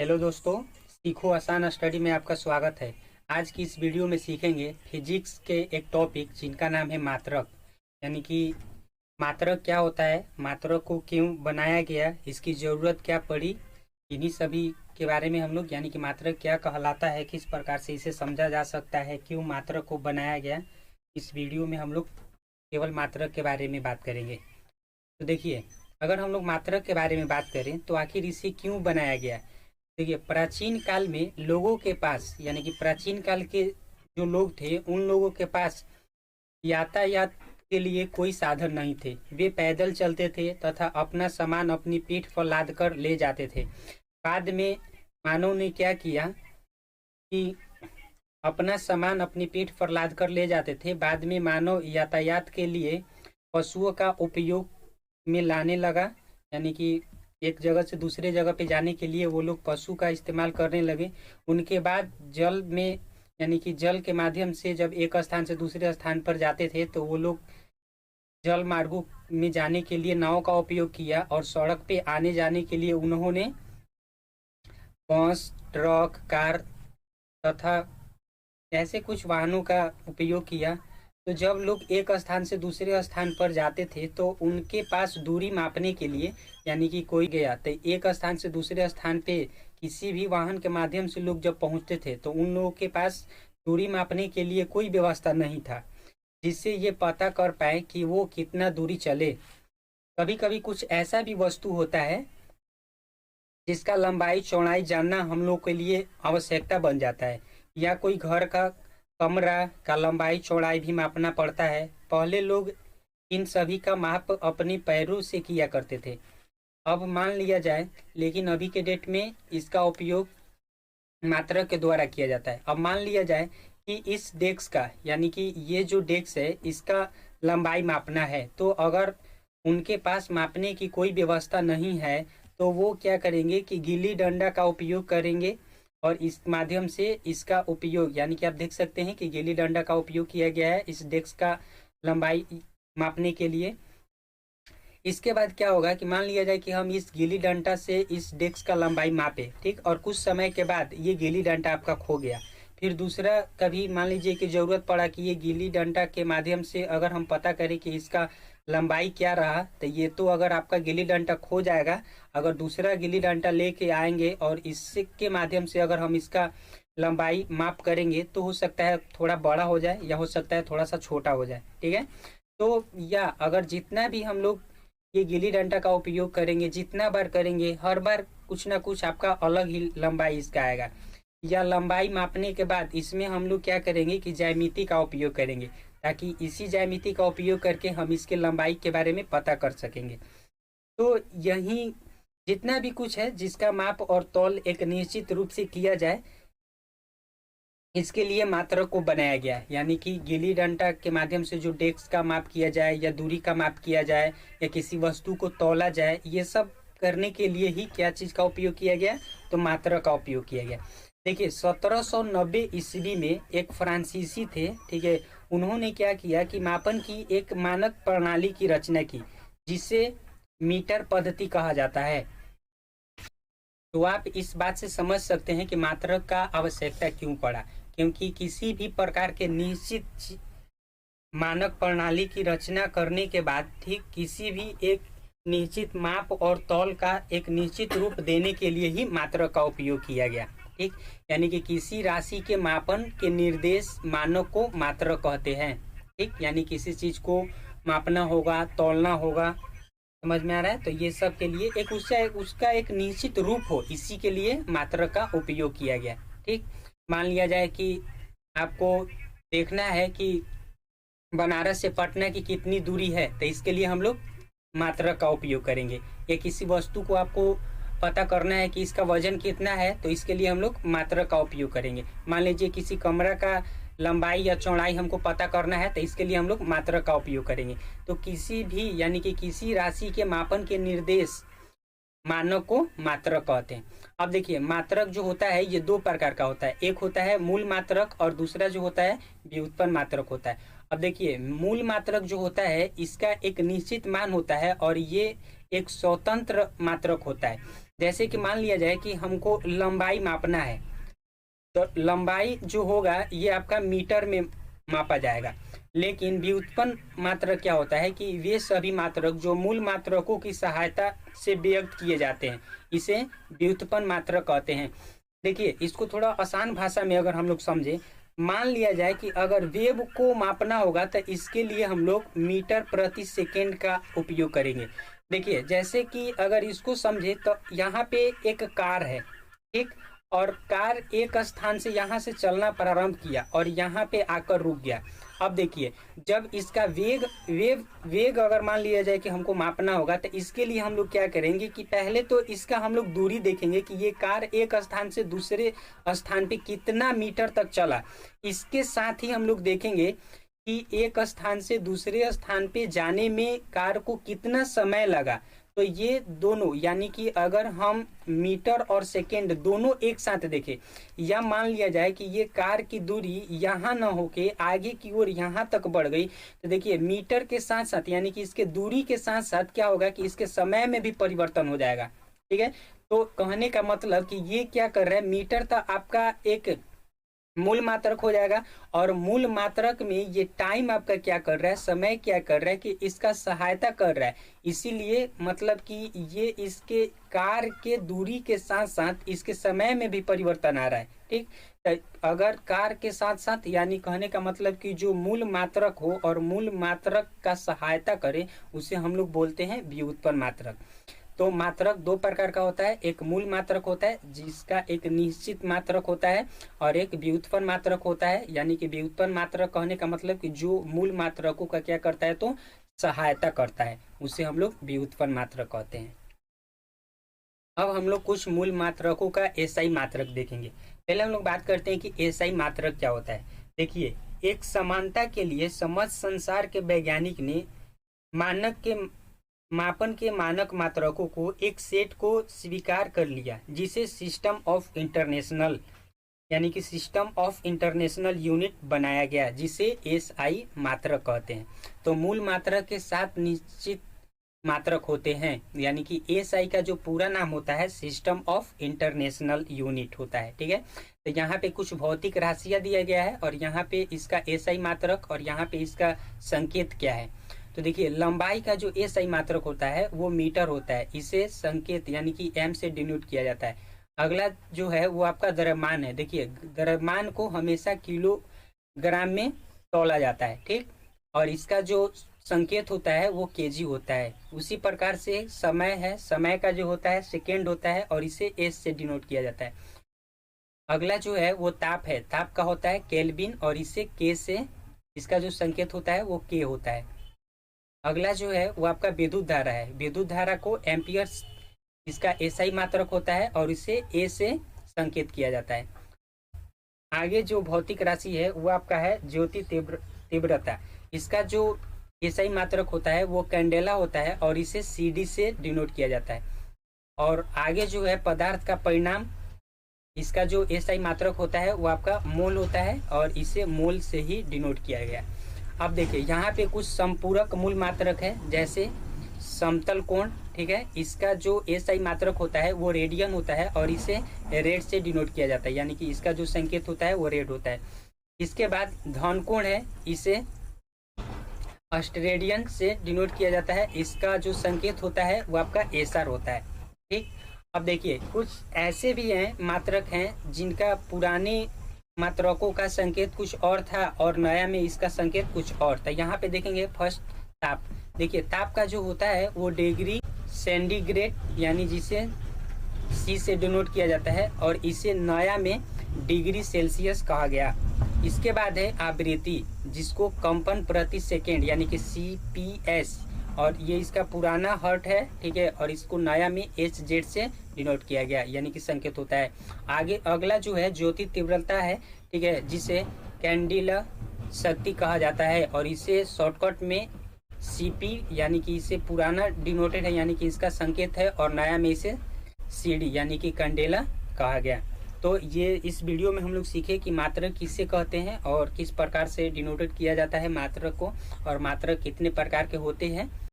Hello दोस्तों, सीखो आसान स्टडी में आपका स्वागत है। आज की इस वीडियो में सीखेंगे फिजिक्स के एक टॉपिक जिनका नाम है मात्रक। यानी कि मात्रक क्या होता है, मात्रक को क्यों बनाया गया, इसकी ज़रूरत क्या पड़ी, इन्हीं सभी के बारे में हम लोग यानी कि मात्रक क्या कहलाता है, किस प्रकार से इसे समझा जा सकता है, क्यों मात्रक को बनाया गया, इस वीडियो में हम लोग केवल मात्रक के बारे में बात करेंगे। तो देखिए, अगर हम लोग मात्रक के बारे में बात करें तो आखिर इसे क्यों बनाया गया। देखिए, प्राचीन काल में लोगों के पास यानी कि प्राचीन काल के जो लोग थे उन लोगों के पास यातायात के लिए कोई साधन नहीं थे। वे पैदल चलते थे तथा अपना सामान अपनी पीठ पर लाद कर ले जाते थे। बाद में मानव ने क्या किया कि अपना सामान अपनी पीठ पर लाद कर ले जाते थे। बाद में मानव यातायात के लिए पशुओं का उपयोग में लाने लगा। यानी कि एक जगह से दूसरे जगह पे जाने के लिए वो लोग पशु का इस्तेमाल करने लगे। उनके बाद जल में यानी कि जल के माध्यम से जब एक स्थान से दूसरे स्थान पर जाते थे तो वो लोग जल मार्गों में जाने के लिए नाव का उपयोग किया, और सड़क पे आने जाने के लिए उन्होंने बस, ट्रक, कार तथा ऐसे कुछ वाहनों का उपयोग किया। तो जब लोग एक स्थान से दूसरे स्थान पर जाते थे तो उनके पास दूरी मापने के लिए यानी कि कोई गया तो एक स्थान से दूसरे स्थान पे किसी भी वाहन के माध्यम से लोग जब पहुंचते थे तो उन लोगों के पास दूरी मापने के लिए कोई व्यवस्था नहीं था जिससे ये पता कर पाए कि वो कितना दूरी चले। कभी कभी कुछ ऐसा भी वस्तु होता है जिसका लंबाई चौड़ाई जानना हम लोग के लिए आवश्यकता बन जाता है, या कोई घर का कमरा का लंबाई चौड़ाई भी मापना पड़ता है। पहले लोग इन सभी का माप अपने पैरों से किया करते थे, अब मान लिया जाए, लेकिन अभी के डेट में इसका उपयोग मात्रक के द्वारा किया जाता है। अब मान लिया जाए कि इस डेस्क का यानी कि ये जो डेस्क है इसका लंबाई मापना है, तो अगर उनके पास मापने की कोई व्यवस्था नहीं है तो वो क्या करेंगे कि गिल्ली डंडा का उपयोग करेंगे, और इस माध्यम से इसका उपयोग यानी कि आप देख सकते हैं कि गिल्ली डंडा का उपयोग किया गया है इस डेस्क का लंबाई मापने के लिए। इसके बाद क्या होगा कि मान लिया जाए कि हम इस गिल्ली डंडा से इस डेस्क का लंबाई मापे, ठीक, और कुछ समय के बाद ये गिल्ली डंडा आपका खो गया। फिर दूसरा कभी मान लीजिए कि जरूरत पड़ा कि ये गिल्ली डंडा के माध्यम से अगर हम पता करें कि इसका लंबाई क्या रहा, तो ये तो अगर आपका गिल्ली डंडा खो जाएगा। अगर दूसरा गिल्ली डंडा लेके आएंगे और इसके माध्यम से अगर हम इसका लंबाई माप करेंगे तो हो सकता है थोड़ा बड़ा हो जाए या हो सकता है थोड़ा सा छोटा हो जाए, ठीक है। तो या अगर जितना भी हम लोग ये गिल्ली डंडा का उपयोग करेंगे, जितना बार करेंगे, हर बार कुछ ना कुछ आपका अलग ही लंबाई इसका आएगा। या लंबाई मापने के बाद इसमें हम लोग क्या करेंगे कि ज्यामिति का उपयोग करेंगे, ताकि इसी ज्यामिति का उपयोग करके हम इसके लंबाई के बारे में पता कर सकेंगे। तो यही जितना भी कुछ है जिसका माप और तौल एक निश्चित रूप से किया जाए, इसके लिए मात्रक को बनाया गया है। यानी कि गिल्ली डंडा के माध्यम से जो डेस्क का माप किया जाए या दूरी का माप किया जाए या किसी वस्तु को तौला जाए, ये सब करने के लिए ही क्या चीज का उपयोग किया गया, तो मात्रक का उपयोग किया गया। देखिए, 1790 ईस्वी में एक फ्रांसीसी थे, ठीक है, उन्होंने क्या किया कि मापन की एक मानक प्रणाली की रचना की जिसे मीटर पद्धति कहा जाता है। तो आप इस बात से समझ सकते हैं कि मात्रक का आवश्यकता क्यों पड़ा, क्योंकि किसी भी प्रकार के निश्चित मानक प्रणाली की रचना करने के बाद ठीक किसी भी एक निश्चित माप और तौल का एक निश्चित रूप देने के लिए ही मात्रक का उपयोग किया गया, ठीक। यानी कि किसी राशि के मापन के निर्देश मानक को मात्रक कहते हैं, ठीक। यानी किसी चीज को मापना होगा, तौलना होगा, समझ में आ रहा है। तो ये सब के लिए एक उसका एक निश्चित रूप हो, इसी के लिए मात्रक का उपयोग किया गया, ठीक। मान लिया जाए कि आपको देखना है कि बनारस से पटना की कितनी दूरी है, तो इसके लिए हम लोग मात्रक का उपयोग करेंगे। या किसी वस्तु को आपको पता करना है कि इसका वजन कितना है, तो इसके लिए हम लोग मात्रक का उपयोग करेंगे। मान लीजिए किसी कमरा का लंबाई या चौड़ाई हमको पता करना है, तो इसके लिए हम लोग मात्रक का उपयोग करेंगे। तो किसी भी यानी कि किसी राशि के मापन के निर्देश मानक को मात्रक कहते हैं। अब देखिए, मात्रक जो होता है ये दो प्रकार का होता है, एक होता है मूल मात्रक और दूसरा जो होता है व्युत्पन्न मात्रक होता है। अब देखिए, मूल मात्रक जो होता है इसका एक निश्चित मान होता है और ये एक स्वतंत्र मात्रक होता है। जैसे कि मान लिया जाए कि हमको लंबाई मापना है, तो लंबाई जो होगा ये आपका मीटर में मापा जाएगा। लेकिन व्युत्पन्न मात्रक क्या होता है कि वे सभी मात्रक जो मूल मात्रकों की सहायता से व्यक्त किए जाते हैं, इसे व्युत्पन्न मात्रक कहते हैं। देखिए, इसको थोड़ा आसान भाषा में अगर हम लोग समझे, मान लिया जाए कि अगर वेव को मापना होगा तो इसके लिए हम लोग मीटर प्रति सेकेंड का उपयोग करेंगे। देखिए, जैसे कि अगर इसको समझे तो यहाँ पे एक कार है, ठीक, और कार एक स्थान से यहाँ से चलना प्रारंभ किया और यहाँ पे आकर रुक गया। अब देखिए, जब इसका वेग अगर मान लिया जाए कि हमको मापना होगा, तो इसके लिए हम लोग क्या करेंगे कि पहले तो इसका हम लोग दूरी देखेंगे कि ये कार एक स्थान से दूसरे स्थान पे कितना मीटर तक चला। इसके साथ ही हम लोग देखेंगे कि एक स्थान से दूसरे स्थान पे जाने में कार को कितना समय लगा। तो ये दोनों, यानी कि अगर हम मीटर और सेकेंड दोनों एक साथ देखें, या मान लिया जाए कि ये कार की दूरी यहाँ ना होके आगे की ओर यहाँ तक बढ़ गई, तो देखिए मीटर के साथ साथ यानी कि इसके दूरी के साथ साथ क्या होगा कि इसके समय में भी परिवर्तन हो जाएगा। ठीक है, तो कहने का मतलब कि ये क्या कर रहा है, मीटर तो आपका एक मूल मात्रक हो जाएगा, और मूल मात्रक में ये टाइम आपका क्या कर रहा है, समय क्या कर रहा है कि इसका सहायता कर रहा है। इसीलिए मतलब कि ये इसके कार के दूरी के साथ साथ इसके समय में भी परिवर्तन आ रहा है। ठीक, तो अगर कार के साथ साथ, यानी कहने का मतलब कि जो मूल मात्रक हो और मूल मात्रक का सहायता करे, उसे हम लोग बोलते हैं व्युत्पन्न मात्रक। तो मात्रक दो प्रकार का होता है, एक मूल मात्रक होता है जिसका एक निश्चित मात्रक होता है, और एक व्युत्पन्न मात्रक होता है। यानी कि व्युत्पन्न मात्रक कहने का मतलब कि जो मूल मात्रकों का क्या करता है, तो सहायता करता है, उसे हम लोग व्युत्पन्न मात्रक कहते हैं। अब हम लोग कुछ मूल मात्रकों का एसआई मात्रक देखेंगे। पहले हम लोग बात करते हैं कि एसआई मात्रक क्या होता है। देखिए, एक समानता के लिए समझ संसार के वैज्ञानिक ने मानक के मापन के मानक मात्रकों को एक सेट को स्वीकार कर लिया, जिसे सिस्टम ऑफ इंटरनेशनल यानी कि सिस्टम ऑफ इंटरनेशनल यूनिट बनाया गया, जिसे एसआई मात्रक कहते हैं। तो मूल मात्रक के साथ निश्चित मात्रक होते हैं, यानी कि एसआई का जो पूरा नाम होता है सिस्टम ऑफ इंटरनेशनल यूनिट होता है। ठीक है, तो यहाँ पे कुछ भौतिक राशियां दिया गया है, और यहाँ पे इसका एसआई मात्रक, और यहाँ पे इसका संकेत क्या है। तो देखिए, लंबाई का जो एसआई मात्रक होता है वो मीटर होता है, इसे संकेत यानी कि एम से डिनोट किया जाता है। अगला जो है वो आपका द्रव्यमान है। देखिए, द्रव्यमान को हमेशा किलोग्राम में तौला जाता है। ठीक, और इसका जो संकेत होता है वो केजी होता है। उसी प्रकार से समय है, समय का जो होता है सेकेंड होता है, और इसे एस से डिनोट किया जाता है। अगला जो है वो ताप है, ताप का होता है केल्विन, और इसे के से, इसका जो संकेत होता है वो के होता है। अगला जो है वो आपका विद्युत धारा है, विद्युत धारा को एम्पियर, इसका एसआई मात्रक होता है, और इसे ए से संकेत किया जाता है। आगे जो भौतिक राशि है वो आपका है ज्योति तीव्रता, इसका जो एसआई मात्रक होता है वो कैंडेला होता है, और इसे सीडी से डिनोट किया जाता है। और आगे जो है पदार्थ का परिणाम, इसका जो एसआई मात्रक होता है वो आपका मोल होता है, और इसे मोल से ही डिनोट किया गया। अब देखिए, यहाँ पे कुछ संपूरक मूल मात्रक है, जैसे समतल कोण। ठीक है, इसका जो एसआई मात्रक होता है वो रेडियन होता है, और इसे रेड से डिनोट किया जाता है, यानी कि इसका जो संकेत होता है वो रेड होता है। इसके बाद धन कोण है, इसे ऑस्ट्रेलियन से डिनोट किया जाता है, इसका जो संकेत होता है वो आपका एसआर होता है। ठीक, अब देखिए, कुछ ऐसे भी हैं मात्रक हैं जिनका पुराने मात्रकों का संकेत कुछ और था, और नया में इसका संकेत कुछ और था। यहाँ पे देखेंगे फर्स्ट ताप। देखिए, ताप का जो होता है वो डिग्री सेंटीग्रेड, यानी जिसे सी से डिनोट किया जाता है, और इसे नया में डिग्री सेल्सियस कहा गया। इसके बाद है आवृत्ति, जिसको कंपन प्रति सेकेंड यानी कि CPS, और ये इसका पुराना हर्ट है। ठीक है, और इसको नया में HZ से डिनोट किया गया, यानी कि संकेत होता है। आगे अगला जो है ज्योति तीव्रता है। ठीक है, जिसे कैंडिला शक्ति कहा जाता है, और इसे शॉर्टकट में CP यानी कि इसे पुराना डिनोटेड है, यानी कि इसका संकेत है, और नया में इसे CD यानी कि कैंडेला कहा गया। तो ये इस वीडियो में हम लोग सीखे कि मात्रक किससे कहते हैं, और किस प्रकार से डिनोटेड किया जाता है मात्रक को, और मात्रक कितने प्रकार के होते हैं।